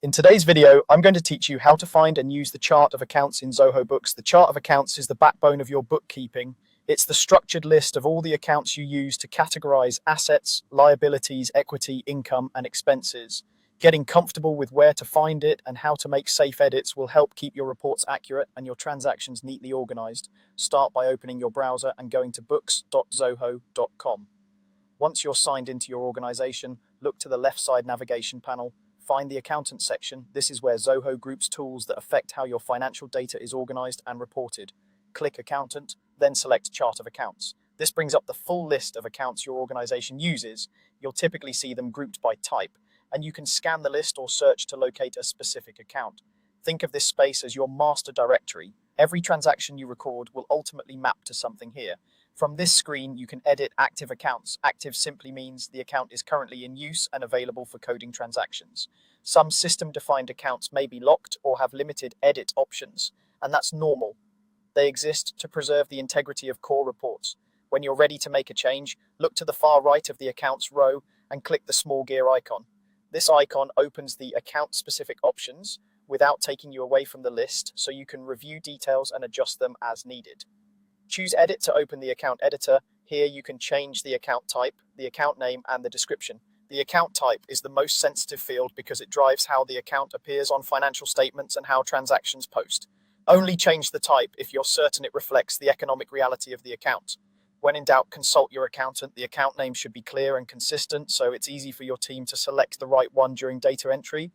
In today's video, I'm going to teach you how to find and use the chart of accounts in Zoho Books. The chart of accounts is the backbone of your bookkeeping. It's the structured list of all the accounts you use to categorize assets, liabilities, equity, income, and expenses. Getting comfortable with where to find it and how to make safe edits will help keep your reports accurate and your transactions neatly organized. Start by opening your browser and going to books.zoho.com. Once you're signed into your organization, look to the left side navigation panel. Find the Accountant section. This is where Zoho groups tools that affect how your financial data is organized and reported. Click Accountant, then select Chart of Accounts. This brings up the full list of accounts your organization uses. You'll typically see them grouped by type, and you can scan the list or search to locate a specific account. Think of this space as your master directory. Every transaction you record will ultimately map to something here. From this screen, you can edit active accounts. Active simply means the account is currently in use and available for coding transactions. Some system-defined accounts may be locked or have limited edit options, and that's normal. They exist to preserve the integrity of core reports. When you're ready to make a change, look to the far right of the accounts row and click the small gear icon. This icon opens the account-specific options without taking you away from the list, so you can review details and adjust them as needed. Choose Edit to open the account editor. Here you can change the account type, the account name, and the description. The account type is the most sensitive field because it drives how the account appears on financial statements and how transactions post. Only change the type if you're certain it reflects the economic reality of the account. When in doubt, consult your accountant. The account name should be clear and consistent, so it's easy for your team to select the right one during data entry.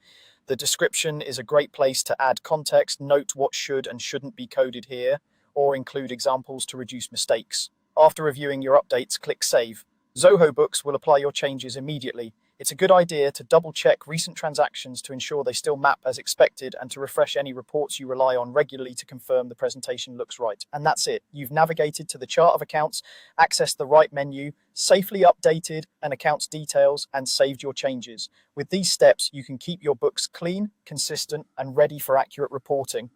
The description is a great place to add context, note what should and shouldn't be coded here, or include examples to reduce mistakes. After reviewing your updates, click Save. Zoho Books will apply your changes immediately. It's a good idea to double-check recent transactions to ensure they still map as expected and to refresh any reports you rely on regularly to confirm the presentation looks right. And that's it. You've navigated to the chart of accounts, accessed the right menu, safely updated an account's details, and saved your changes. With these steps, you can keep your books clean, consistent, and ready for accurate reporting.